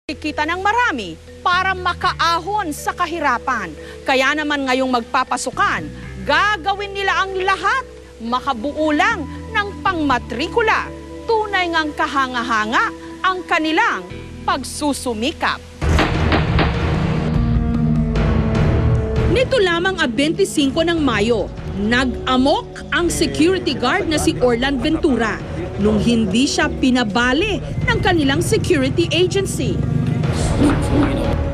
Kita ng marami para makaahon sa kahirapan. Kaya naman ngayong magpapasukan, gagawin nila ang lahat, makabuo lang ng pangmatrikula. Tunay ngang kahanga-hanga ang kanilang pagsusumikap. Nito lamang 25 ng Mayo, nag-amok ang security guard na si Orlan Ventura nung hindi siya pinabali ng kanilang security agency.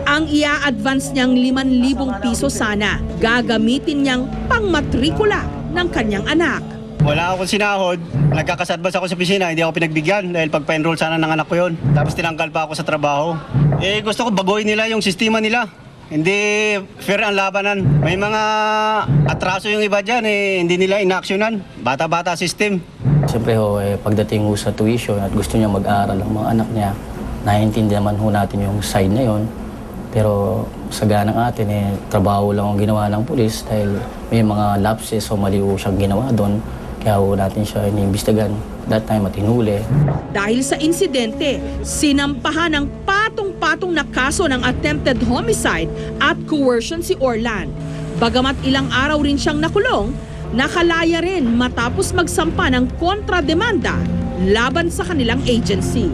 Ang ia-advance niyang 5,000 piso sana, gagamitin niyang pangmatrikula ng kanyang anak. Wala akong sinahod, nagkakasadbas ako sa opisina, hindi ako pinagbigyan dahil pagpa-enroll sana ng anak ko yun. Tapos tinanggal pa ako sa trabaho. Gusto ko baguhin nila yung sistema nila. Hindi fair ang labanan. May mga atraso yung iba dyan, hindi nila inaksyonan. Bata-bata system. Siyempre pagdating sa tuition at gusto niya mag-aaral ang mga anak niya, naiintindihan naman natin yung side na yon. Pero sa ganang atin, trabaho lang ang ginawa ng pulis dahil may mga lapses o mali siyang ginawa doon. Kaya natin siya iniimbestigahan that time at hinuli. Dahil sa insidente, sinampahan ng patong-patong na kaso ng attempted homicide at coercion si Orlan. Bagamat ilang araw rin siyang nakulong, nakalaya rin matapos magsampa ng kontrademanda laban sa kanilang agency.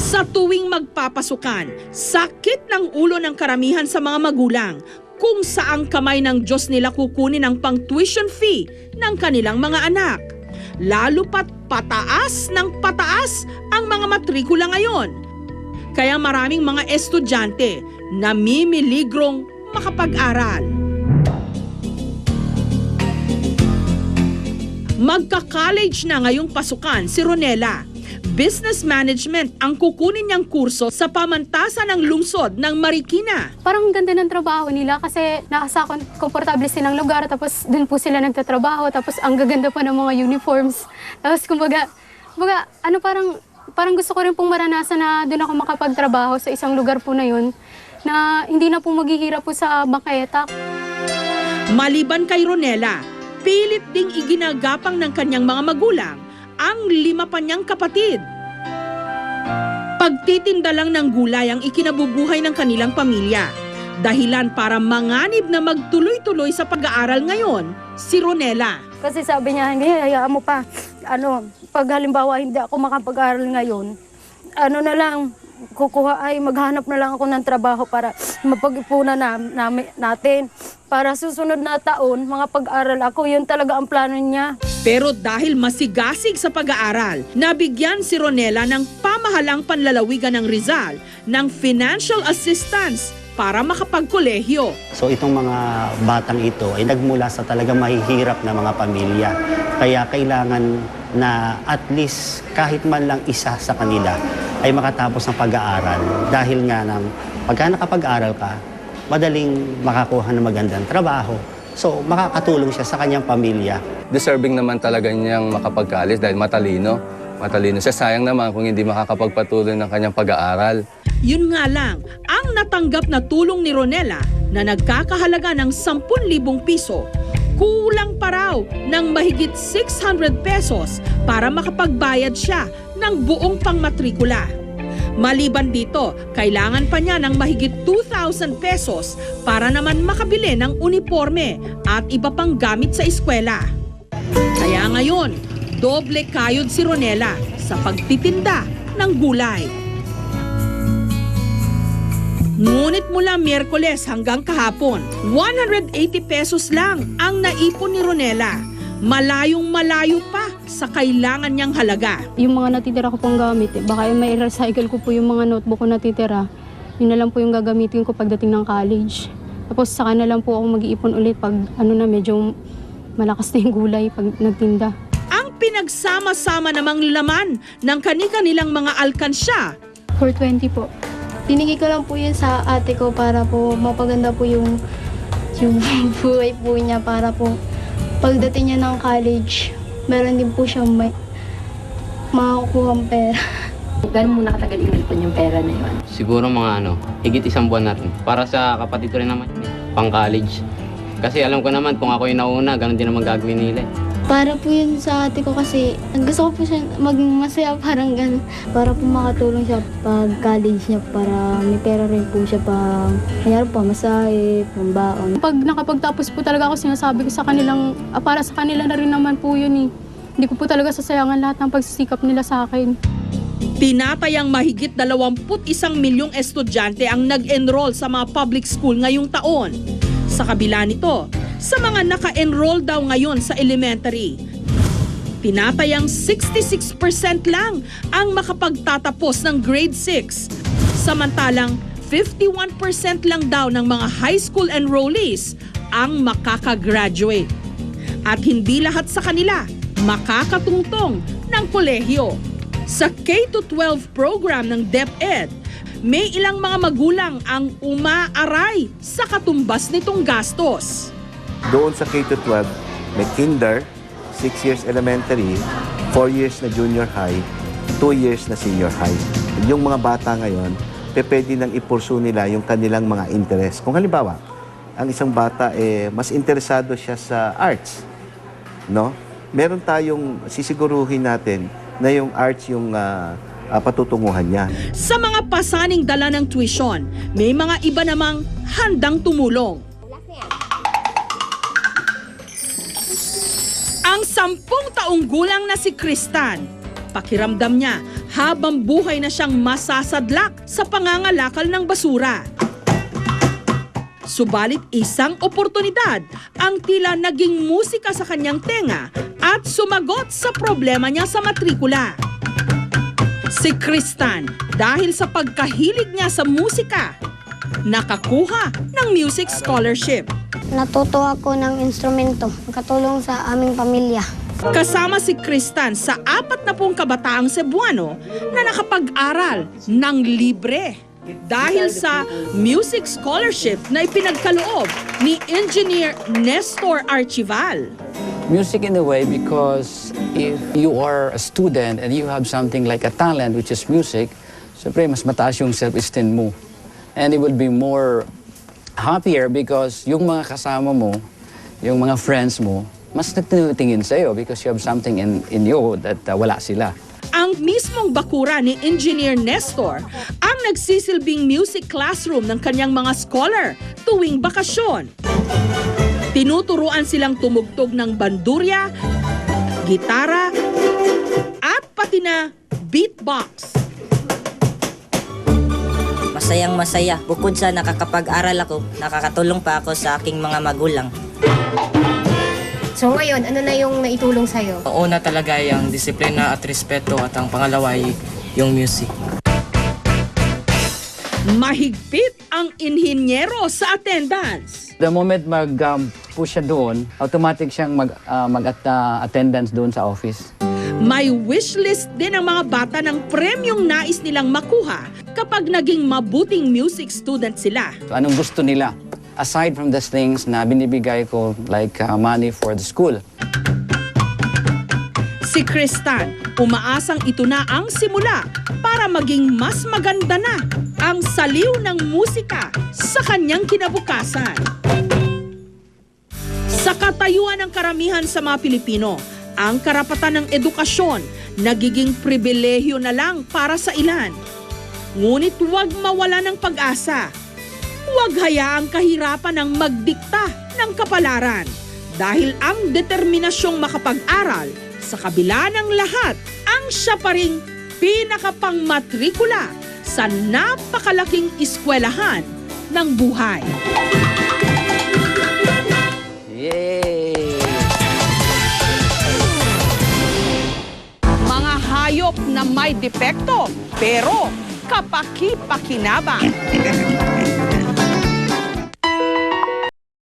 Sa tuwing magpapasukan, sakit ng ulo ng karamihan sa mga magulang kung saang kamay ng Diyos nila kukunin ang pang-tuition fee ng kanilang mga anak. Lalo pat pataas ng pataas ang mga matrikula ngayon. Kaya maraming mga estudyante namimiligrong makapag-aral. Magka-college na ngayong pasukan si Ronela. Business Management ang kukunin niyang kurso sa pamantasan ng lungsod ng Marikina. Parang ganda ng trabaho nila kasi nasa komportable silang lugar, tapos dun po sila nagtatrabaho, tapos ang gaganda pa ng mga uniforms. Tapos kumbaga parang gusto ko rin pong maranasan na dun ako makapagtrabaho sa isang lugar po na yun, na hindi na po maghihirap po sa bangketa. Maliban kay Ronela, pilit ding iginagapang ng kanyang mga magulang ang 5 pa niyang kapatid. Pagtitinda lang ng gulay ang ikinabubuhay ng kanilang pamilya. Dahilan para manganib na magtuloy-tuloy sa pag-aaral ngayon, si Ronela. Kasi sabi niya, hindi, hayaan mo pa. Pag halimbawa hindi ako makapag-aaral ngayon, na lang, maghanap na lang ako ng trabaho para mapag-ipunan natin. Para susunod na taon, mga pag-aaral ako, yun talaga ang plano niya. Pero dahil masigasig sa pag-aaral, nabigyan si Ronela ng pamahalang panlalawigan ng Rizal ng financial assistance para makapagkolehiyo. So itong mga batang ito ay nagmula sa talagang mahihirap na mga pamilya. Kaya kailangan na at least kahit man lang isa sa kanila ay makatapos ng pag-aaral. Dahil nga pagka nakapag-aaral ka, madaling makakuha ng magandang trabaho. So makakatulong siya sa kanyang pamilya. Deserving naman talaga niyang makapag-college dahil matalino. Matalino siya. Sayang naman kung hindi makakapagpatuloy ng kanyang pag-aaral. Yun nga lang, ang natanggap na tulong ni Ronela na nagkakahalaga ng 10,000 piso, kulang pa raw ng mahigit 600 pesos para makapagbayad siya ng buong pangmatrikula. Maliban dito, kailangan pa niya ng mahigit 2,000 pesos para naman makabili ng uniforme at iba pang gamit sa eskwela. Kaya ngayon, doble kayod si Ronela sa pagtitinda ng gulay. Ngunit mula Miyerkules hanggang kahapon, 180 pesos lang ang naipon ni Ronela. Malayong-malayo pa sa kailangan niyang halaga. Yung mga natitira ko pong gamit, baka may recycle ko po yung mga notebook ko natitira. Yun na lang po yung gagamitin ko pagdating ng college. Tapos saka na lang po ako mag-iipon ulit pag medyo malakas na yung gulay pag nagtinda. Ang pinagsama-sama namang laman ng kani-kanilang mga alkansya. 420 po. Binigay ko lang po yun sa ate ko para po mapaganda po yung buhay po niya, para po pagdating niya ng college, meron din po siyang makakuhang pera. Gano'n mo nakatagal inalipon yung pera na yun? Siguro mga higit 1 buwan natin. Para sa kapatid ko rin naman, pang college. Kasi alam ko naman kung ako yung nauna, gano'n din naman gagawin nila. Para po yun sa ate ko kasi gusto ko po siya maging masaya, parang gano'n. Para po makatulong siya pag college niya, para may pera rin po siya pang kaya pa masahe, pambaon. Pag nakapagtapos po talaga ako, sinasabi ko sa kanilang, para sa kanila na rin naman po yun eh. Hindi ko po talaga sasayangan lahat ng pagsisikap nila sa akin. Tinatayang mahigit 21 milyong estudyante ang nag-enroll sa mga public school ngayong taon. Sa kabila nito, sa mga naka-enroll daw ngayon sa elementary, tinatayang 66% lang ang makapagtatapos ng grade 6. Samantalang 51% lang daw ng mga high school enrollees ang makakagraduate. At hindi lahat sa kanila makakatungtong ng kolehiyo. Sa K-12 program ng DepEd, may ilang mga magulang ang umaaray sa katumbas nitong gastos. Doon sa K-12, may kinder, 6 years elementary, 4 years na junior high, 2 years na senior high. Yung mga bata ngayon, pwede nang ipursu nila yung kanilang mga interest. Kung halimbawa, ang isang bata mas interesado siya sa arts, no? Meron tayong sisiguruhin natin na yung arts yung patutunguhan niya. Sa mga pasaning dala ng tuition, may mga iba namang handang tumulong. Ang 10 taong gulang na si Kristan, pakiramdam niya habang buhay na siyang masasadlak sa pangangalakal ng basura. Subalit isang oportunidad ang tila naging musika sa kanyang tenga at sumagot sa problema niya sa matrikula. Si Kristan, dahil sa pagkahilig niya sa musika, nakakuha ng music scholarship. Natuto ako ng instrumento, katulong sa aming pamilya. Kasama si Kristan sa 40 kabataang Cebuano na nakapag-aral ng libre dahil sa music scholarship na ipinagkaloob ni Engineer Nestor Archival. Music in a way, because if you are a student and you have something like a talent, which is music, siyempre mas mataas yung self-esteem mo. And it would be more happier because yung mga kasama mo, yung mga friends mo, mas nagtitingin sa'yo because you have something in you that wala sila. Ang mismong bakura ni Engineer Nestor ang nagsisilbing music classroom ng kanyang mga scholar tuwing bakasyon. Tinuturuan silang tumugtog ng bandurya, gitara, at pati na beatbox. Masayang masaya. Bukod sa nakakapag-aral ako, nakakatulong pa ako sa aking mga magulang. So ngayon, ano na yung naitulong sa'yo? Una talaga yung disiplina at respeto at ang pangalawa ay yung music. Mahigpit ang inhinyero sa attendance. The moment mag-push siya doon, automatic siyang mag-attendance doon sa office. May wishlist din ang mga bata ng premyong nais nilang makuha kapag naging mabuting music student sila. So, anong gusto nila? Aside from these things na binibigay ko, like money for the school. Si Kristan, umaasang ito na ang simula para maging mas maganda na ang saliw ng musika sa kanyang kinabukasan. Sa katayuan ng karamihan sa mga Pilipino, ang karapatan ng edukasyon nagiging pribilehyo na lang para sa ilan. Ngunit huwag mawala ng pag-asa. Huwag hayaang kahirapan ng magdikta ng kapalaran dahil ang determinasyong makapag-aral sa kabila ng lahat ang siya pa ring pinakapangmatrikula sa napakalaking eskwelahan ng buhay. Yay! Mga hayop na may depekto pero kapaki-pakinabang.